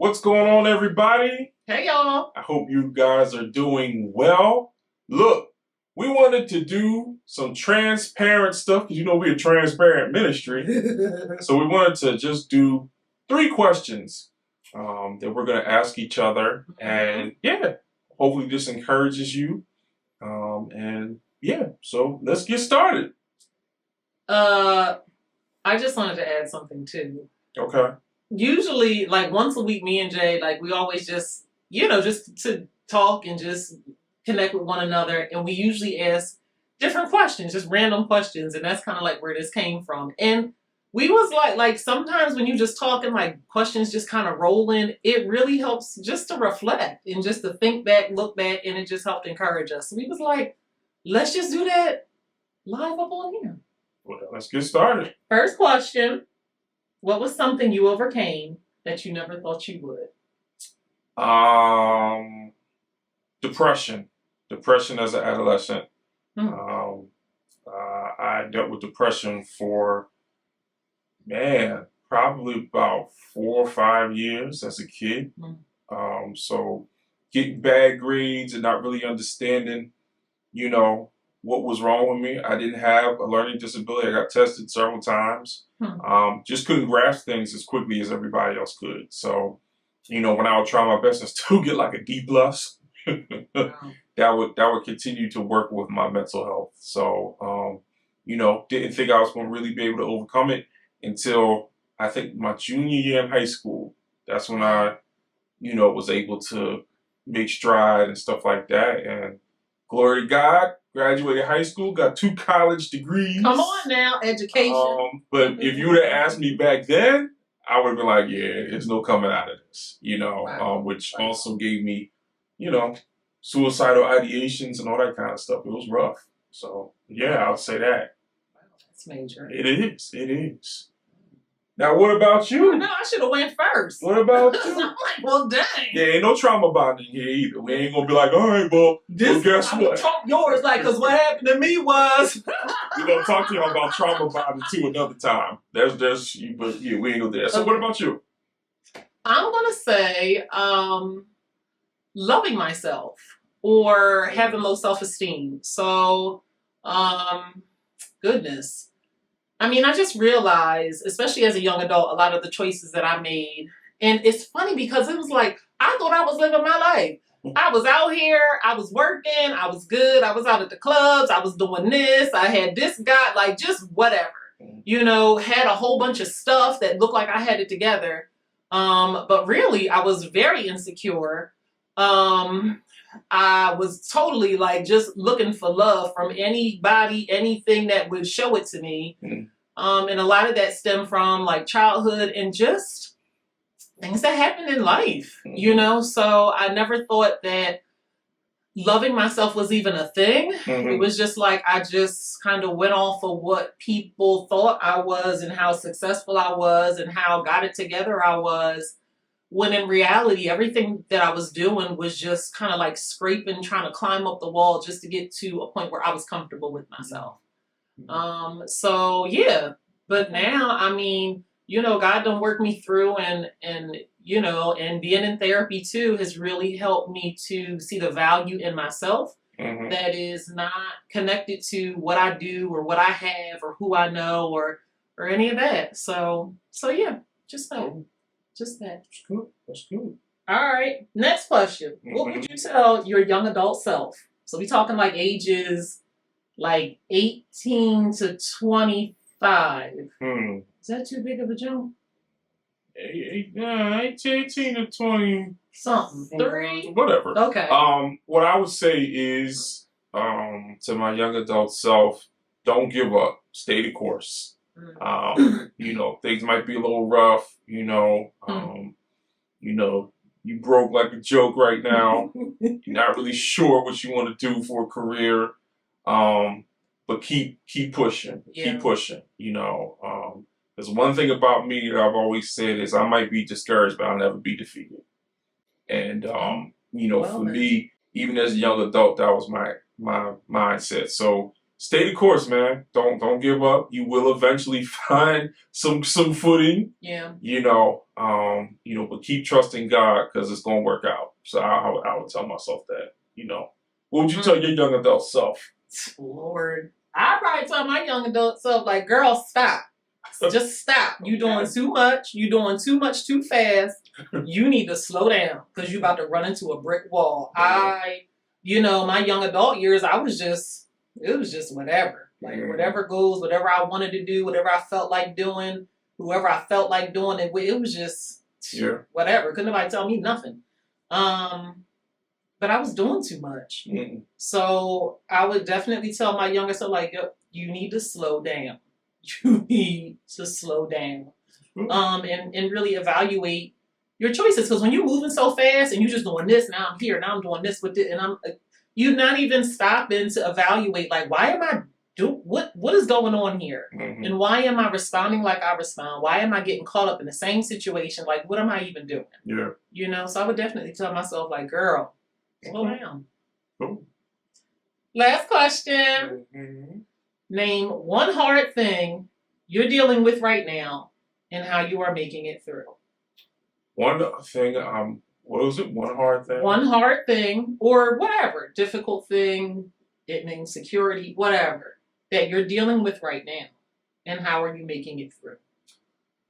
What's going on, everybody? Hey, y'all. I hope you guys are doing well. Look, we wanted to do some transparent stuff because we're a transparent ministry. So we wanted to just do 3 questions that we're going to ask each other. And hopefully this encourages you. So let's get started. I just wanted to add something too. Okay. Usually, like once a week, me and Jay, we always just to talk and just connect with one another. And we usually ask different questions, just random questions. And that's kind of like where this came from. And we was like sometimes when you just talking, like questions just kind of roll in, it really helps just to reflect and just to think back, look back, and it just helped encourage us. So we was like, let's just do that live up on here. Well, let's get started. First question. What was something you overcame that you never thought you would? Depression. Depression as an adolescent. I dealt with depression for, probably about 4 or 5 years as a kid. So getting bad grades and not really understanding, what was wrong with me. I didn't have a learning disability. I got tested several times. Just couldn't grasp things as quickly as everybody else could. So, when I would try my best and still get like a D plus, that would continue to work with my mental health. So, didn't think I was going to really be able to overcome it until I think my junior year in high school. That's when I, was able to make stride and stuff like that. And glory to God, graduated high school, got 2 college degrees. Come on now, education. But if you would have asked me back then, I would have been like, there's no coming out of this, which also gave me, suicidal ideations and all that kind of stuff. It was rough. So, I'll say that. Wow, that's major. It is. Now, what about you? No, I should have went first. What about you? I'm like, well, dang. Yeah, ain't no trauma bonding here either. We ain't gonna be like, all right, well, guess I'm what? talk yours, because what happened to me was. We're gonna talk to y'all about trauma bonding too another time. We ain't gonna do that. So, What about you? I'm gonna say, loving myself or having low self-esteem. So, goodness. I mean, I just realized, especially as a young adult, a lot of the choices that I made. And it's funny because it was like, I thought I was living my life. I was out here, I was working, I was good, I was out at the clubs, I was doing this, I had this guy, just whatever. Had a whole bunch of stuff that looked like I had it together. But really, I was very insecure. I was totally just looking for love from anybody, anything that would show it to me. And a lot of that stemmed from childhood and just things that happened in life, So I never thought that loving myself was even a thing. It was just I just kind of went off of what people thought I was and how successful I was and how got it together I was. When in reality, everything that I was doing was just kind of scraping, trying to climb up the wall just to get to a point where I was comfortable with myself. But now, I mean, God done worked me through and being in therapy too has really helped me to see the value in myself that is not connected to what I do or what I have or who I know or any of that. So just that. Just that. That's good. All right. Next question. What would you tell your young adult self? So we talking ages 18 to 25. Is that too big of a jump? 18 to 20. Something. 3? Whatever. Okay. What I would say is to my young adult self, don't give up. Stay the course. Things might be a little rough, you broke like a joke right now. You're not really sure what you want to do for a career. But keep pushing. Yeah. Keep pushing, There's one thing about me that I've always said is I might be discouraged, but I'll never be defeated. And for me, even as a young adult, that was my mindset. So stay the course, man. Don't give up. You will eventually find some footing. Yeah. But keep trusting God because it's gonna work out. So I would tell myself that. What would you tell your young adult self? Lord, I probably tell my young adult self, like, girl, stop. Just stop. You doing too much. You doing too much too fast. You need to slow down because you about to run into a brick wall. My young adult years, it was just whatever. Like whatever goes, whatever I wanted to do, whatever I felt like doing, whoever I felt like doing it with, it was just whatever. Couldn't nobody tell me nothing. But I was doing too much. Mm-hmm. So I would definitely tell my younger self, like, you need to slow down. You need to slow down. And really evaluate your choices. Because when you're moving so fast and you're just doing this, now I'm here, now I'm doing this with it, and you're not even stopping to evaluate, like, why am I what is going on here? Mm-hmm. And why am I responding like I respond? Why am I getting caught up in the same situation? Like, what am I even doing? Yeah. So I would definitely tell myself, like, girl, slow down. Cool. Last question. Mm-hmm. Name one hard thing you're dealing with right now and how you are making it through. One thing, what was it? One hard thing? One hard thing or whatever, difficult thing, it means security, whatever, that you're dealing with right now and how are you making it through?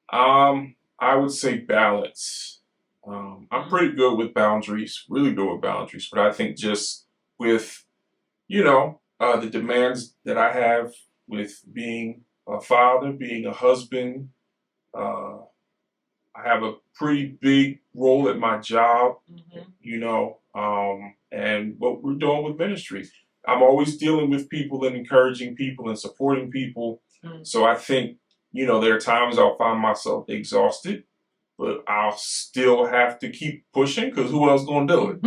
I would say balance. I'm pretty good with boundaries, really good with boundaries, but I think just with, the demands that I have with being a father, being a husband. I have a pretty big role at my job, and what we're doing with ministry. I'm always dealing with people and encouraging people and supporting people. Mm-hmm. So I think, there are times I'll find myself exhausted, but I'll still have to keep pushing because who else gonna do it?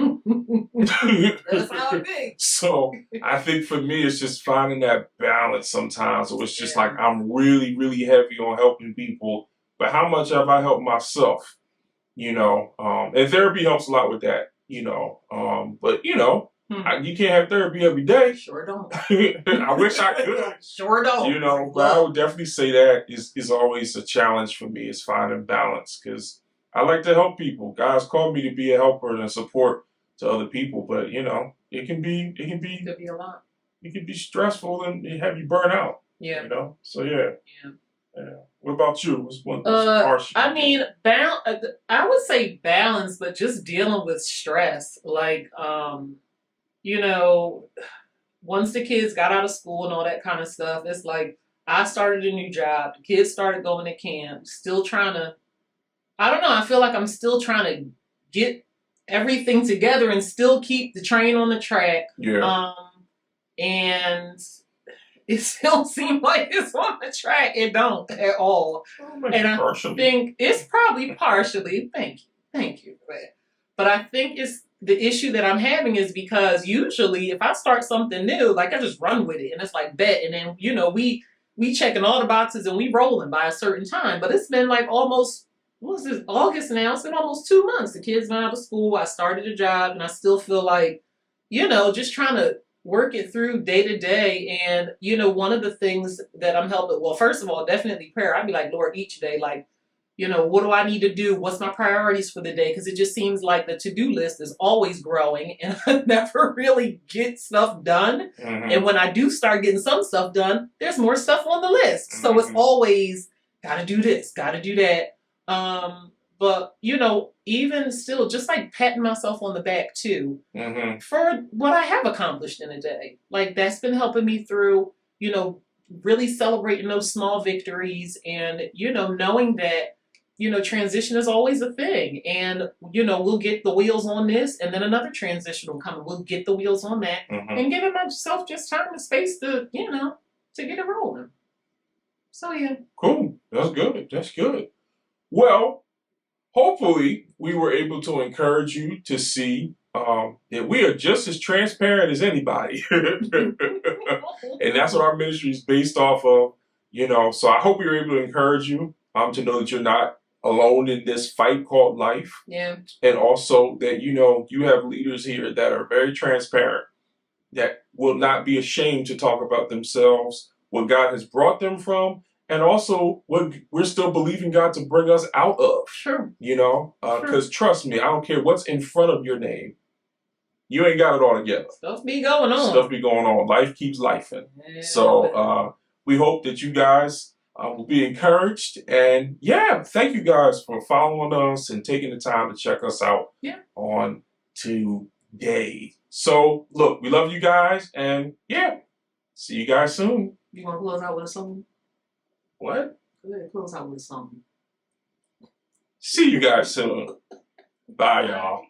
That's how it be. So I think for me, it's just finding that balance sometimes. So it's just like I'm really, really heavy on helping people, but how much have I helped myself? And therapy helps a lot with that. But you can't have therapy every day. Sure don't. I wish I could. Sure don't. But I would definitely say that is always a challenge for me is finding balance because I like to help people. God's called me to be a helper and a support to other people, but it can be a lot. It can be stressful and have you burn out. Yeah. So yeah. What about you? What's harsh? I mean, I would say balance, but just dealing with stress. Like, once the kids got out of school and all that kind of stuff, it's like I started a new job. The kids started going to camp. Still trying to, I don't know. I feel like I'm still trying to get everything together and still keep the train on the track. Yeah. And it still seems like it's on the track. It don't at all. And I think it's probably partially. Thank you for that. But I think it's the issue that I'm having is because usually if I start something new, like I just run with it and it's like bet. And then, we checking all the boxes and we rolling by a certain time. But it's been like almost, what is this, August now? It's been almost 2 months. The kids went out of school. I started a job and I still feel like, just trying to work it through day to day. And, one of the things that I'm helping, well, first of all, definitely prayer. I'd be like, Lord, each day, like, what do I need to do? What's my priorities for the day? Because it just seems like the to-do list is always growing and I never really get stuff done. Mm-hmm. And when I do start getting some stuff done, there's more stuff on the list. Mm-hmm. So it's always got to do this, got to do that. But, even still, just like patting myself on the back too, mm-hmm. for what I have accomplished in a day. Like that's been helping me through, really celebrating those small victories and, knowing that, transition is always a thing. And, we'll get the wheels on this and then another transition will come and we'll get the wheels on that mm-hmm. and giving myself just time and space to, to get it rolling. So, yeah. Cool. That's good. Well, hopefully we were able to encourage you to see that we are just as transparent as anybody. And that's what our ministry is based off of, So I hope we were able to encourage you to know that you're not alone in this fight called life. Yeah. And also that, you have leaders here that are very transparent, that will not be ashamed to talk about themselves, what God has brought them from, and also what we're still believing God to bring us out of. Sure. You know, because trust me, I don't care what's in front of your name. You ain't got it all together. Stuff be going on. Stuff be going on. Life keeps lifing. Yeah. So we hope that you guys will be encouraged. And yeah, thank you guys for following us and taking the time to check us out on today. So look, we love you guys, and yeah, see you guys soon. You want to close out with a song? What? Go ahead, close out with a song. See you guys soon. Bye, y'all.